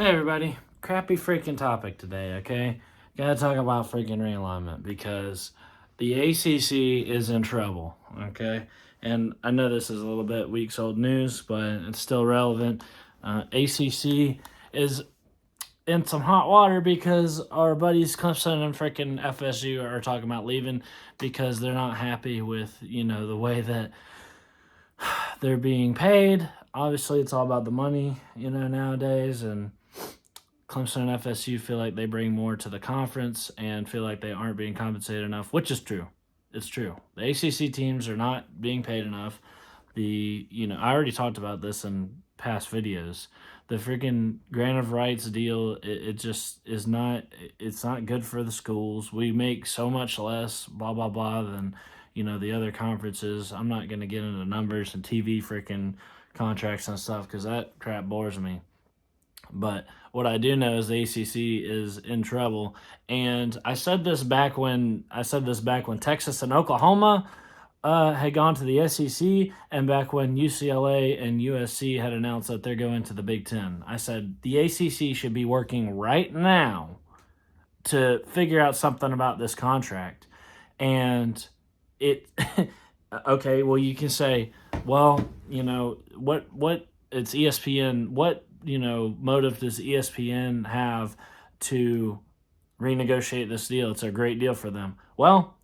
Hey everybody, crappy freaking topic today, okay? Gotta talk about freaking realignment because the ACC is in trouble, okay? And I know this is a little bit weeks old news, but it's still relevant. ACC is in some hot water because our buddies Clemson and freaking FSU are talking about leaving because they're not happy with, the way that they're being paid. Obviously, it's all about the money, nowadays, and Clemson and FSU feel like they bring more to the conference and feel like they aren't being compensated enough, which is true. It's true. The ACC teams are not being paid enough. I already talked about this in past videos. The freaking grant of rights deal, it just is not, it's not good for the schools. We make so much less, blah, blah, blah, than, the other conferences. I'm not going to get into numbers and TV freaking contracts and stuff because that crap bores me. But what I do know is the ACC is in trouble, and I said this back when Texas and Oklahoma had gone to the SEC, and back when UCLA and USC had announced that they're going to the Big Ten. I said the ACC should be working right now to figure out something about this contract, and it. Okay, well you can say, well, what it's ESPN. What motive does ESPN have to renegotiate this deal? It's a great deal for them. Well,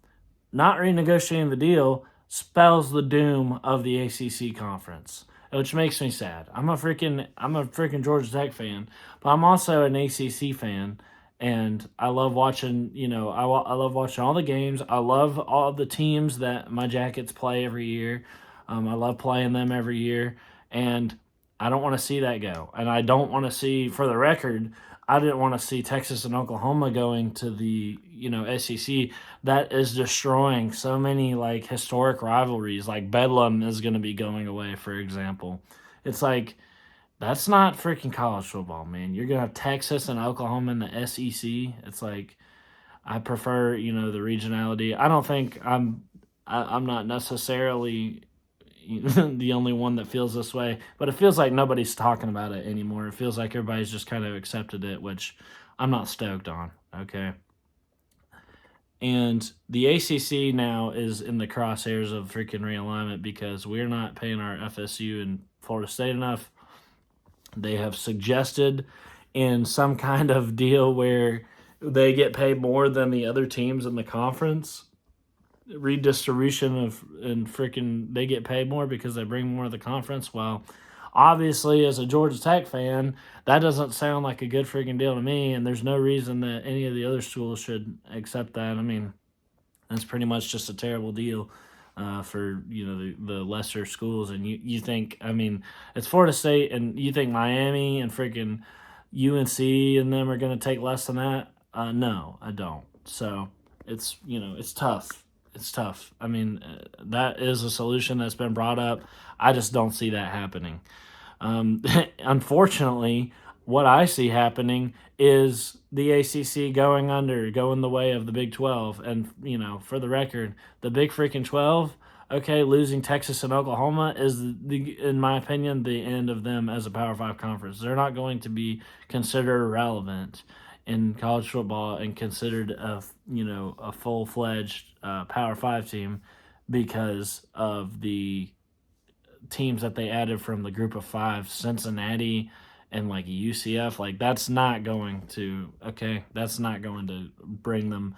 not renegotiating the deal spells the doom of the ACC conference, which makes me sad. I'm a freaking Georgia Tech fan, but I'm also an ACC fan, and I love watching. I love watching all the games. I love all the teams that my Jackets play every year. I love playing them every year, and I don't want to see that go. And I don't want to see, for the record, I didn't want to see Texas and Oklahoma going to the, SEC. That is destroying so many like historic rivalries. Like Bedlam is going to be going away, for example. It's like that's not freaking college football, man. You're going to have Texas and Oklahoma in the SEC. It's like I prefer, the regionality. I don't think I'm not necessarily the only one that feels this way, but it feels like nobody's talking about it anymore. It feels like everybody's just kind of accepted it, which I'm not stoked on. Okay. And the ACC now is in the crosshairs of freaking realignment because we're not paying our FSU and Florida State enough. They have suggested in some kind of deal where they get paid more than the other teams in the conference, redistribution of, and freaking they get paid more because they bring more to the conference. Well, obviously, as a Georgia Tech fan, that doesn't sound like a good freaking deal to me, and there's no reason that any of the other schools should accept that. I mean, that's pretty much just a terrible deal for the lesser schools. And you think, I mean, it's Florida State, and you think Miami and freaking UNC and them are going to take less than that? No, I don't. So it's it's tough. It's tough. I mean, that is a solution that's been brought up. I just don't see that happening. Unfortunately, what I see happening is the ACC going the way of the Big 12. And, for the record, the Big freaking 12, okay, losing Texas and Oklahoma is, in my opinion, the end of them as a Power 5 conference. They're not going to be considered relevant in college football and considered a full-fledged Power 5 team because of the teams that they added from the group of five, Cincinnati and like UCF. Like that's not going to bring them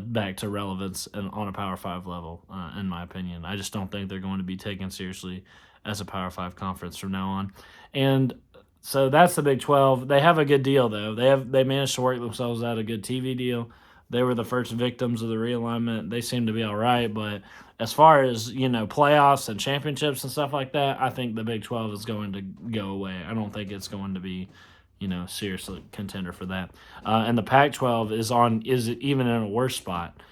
back to relevance on a Power 5 level, in my opinion. I just don't think they're going to be taken seriously as a Power 5 conference from now on. And so that's the Big 12. They have a good deal though. They managed to work themselves out a good TV deal. They were the first victims of the realignment. They seem to be all right, but as far as playoffs and championships and stuff like that, I think the Big 12 is going to go away. I don't think it's going to be seriously contender for that. And the Pac-12 is even in a worse spot.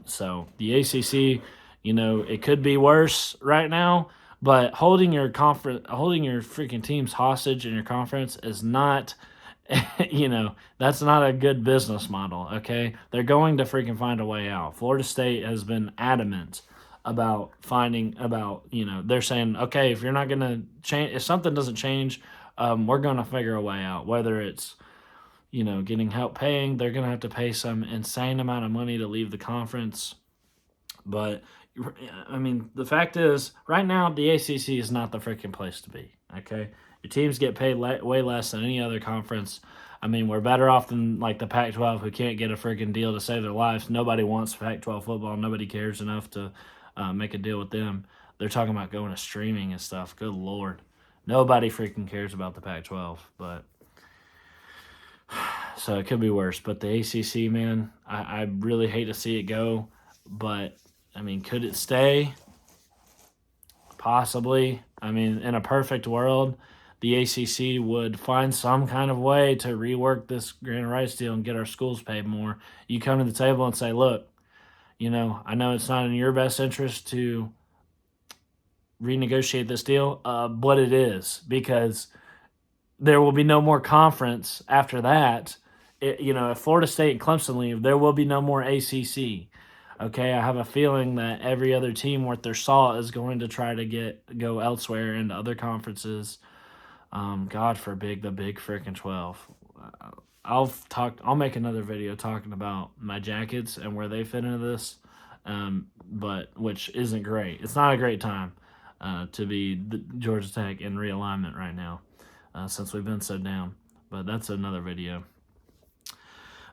So the ACC, it could be worse right now. But holding your freaking teams hostage in your conference is not, that's not a good business model, okay? They're going to freaking find a way out. Florida State has been adamant about they're saying, okay, if you're not going to change, if something doesn't change we're going to figure a way out. Whether it's, getting help paying, they're going to have to pay some insane amount of money to leave the conference. But, I mean, the fact is, right now, the ACC is not the freaking place to be, okay? Your teams get paid way less than any other conference. I mean, we're better off than, like, the Pac-12, who can't get a freaking deal to save their lives. Nobody wants Pac-12 football. Nobody cares enough to make a deal with them. They're talking about going to streaming and stuff. Good Lord. Nobody freaking cares about the Pac-12, but... So it could be worse. But the ACC, man, I really hate to see it go. But, I mean, could it stay? Possibly. I mean, in a perfect world, the ACC would find some kind of way to rework this grant rights deal and get our schools paid more. You come to the table and say, look, I know it's not in your best interest to renegotiate this deal, but it is, because there will be no more conference after that. If Florida State and Clemson leave, there will be no more ACC. Okay, I have a feeling that every other team worth their salt is going to try to go elsewhere into other conferences. God forbid the Big freaking 12. I'll make another video talking about my Jackets and where they fit into this, but which isn't great. It's not a great time to be the Georgia Tech in realignment right now, since we've been so down. But that's another video.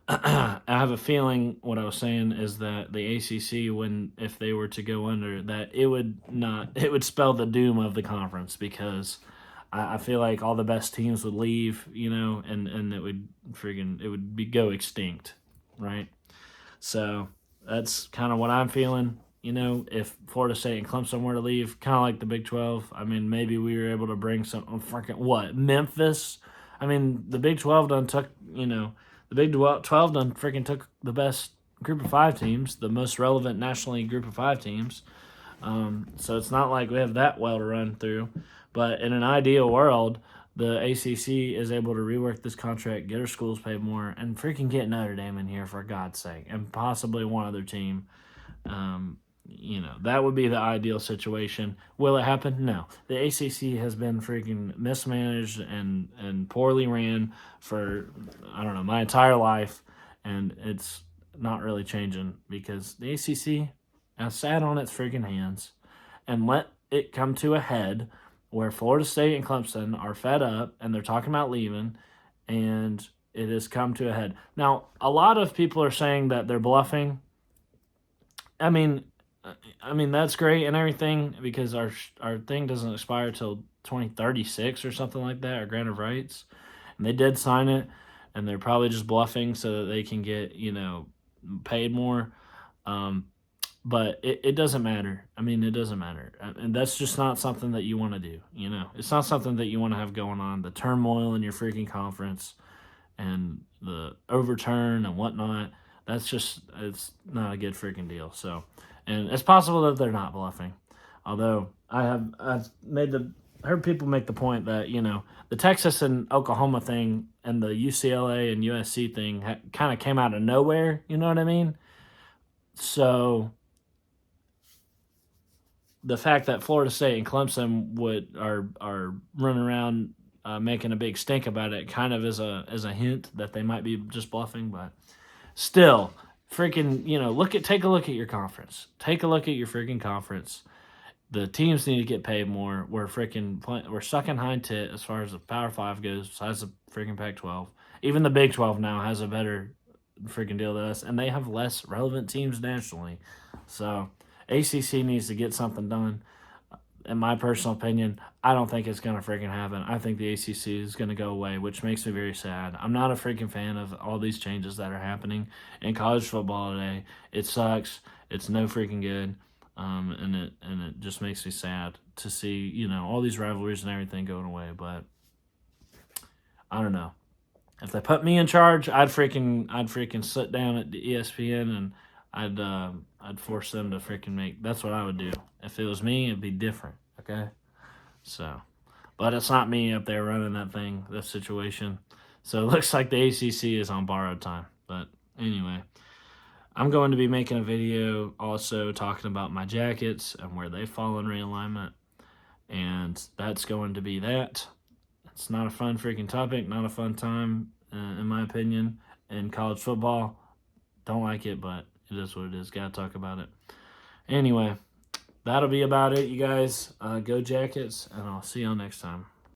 I have a feeling what I was saying is that the ACC, if they were to go under, that it would spell the doom of the conference, because I feel like all the best teams would leave, and it would go extinct, right? So that's kind of what I'm feeling. If Florida State and Clemson were to leave, kind of like the Big 12. I mean, maybe we were able to bring Memphis. I mean, the Big 12 done took, the Big 12 done freaking took the best group of 5 teams, the most relevant nationally group of 5 teams. So it's not like we have that well to run through. But in an ideal world, the ACC is able to rework this contract, get our schools paid more, and freaking get Notre Dame in here, for God's sake, and possibly one other team. That would be the ideal situation. Will it happen? No. The ACC has been freaking mismanaged and poorly ran for, I don't know, my entire life, and it's not really changing, because the ACC has sat on its freaking hands and let it come to a head where Florida State and Clemson are fed up and they're talking about leaving, and it has come to a head. Now, a lot of people are saying that they're bluffing. I mean, that's great and everything, because our thing doesn't expire till 2036 or something like that, our grant of rights. And they did sign it, and they're probably just bluffing so that they can get, paid more. But it doesn't matter. I mean, it doesn't matter. And that's just not something that you want to do, It's not something that you want to have going on. The turmoil in your freaking conference and the overturn and whatnot, it's not a good freaking deal. So, and it's possible that they're not bluffing. Although I've heard people make the point that, the Texas and Oklahoma thing and the UCLA and USC thing kind of came out of nowhere, you know what I mean? So the fact that Florida State and Clemson are running around making a big stink about it kind of is a hint that they might be just bluffing, but still, freaking, take a look at your conference. Take a look at your freaking conference. The teams need to get paid more. We're sucking hind tit as far as the Power 5 goes, besides the freaking Pac-12. Even the Big 12 now has a better freaking deal than us, and they have less relevant teams nationally. So ACC needs to get something done. In my personal opinion, I don't think it's going to freaking happen. I think the ACC is going to go away, which makes me very sad. I'm not a freaking fan of all these changes that are happening in college football today. It sucks. It's no freaking good. And it just makes me sad to see, all these rivalries and everything going away. But I don't know. If they put me in charge, I'd freaking sit down at the ESPN and I'd force them to freaking make. That's what I would do. If it was me, it'd be different. Okay, so, but it's not me up there running that situation. So it looks like the ACC is on borrowed time. But anyway, I'm going to be making a video also talking about my Jackets and where they fall in realignment, and that's going to be that. It's not a fun freaking topic, not a fun time, in my opinion, in college football. Don't like it, but it is what it is. Gotta talk about it. Anyway, that'll be about it, you guys. Go Jackets, and I'll see y'all next time.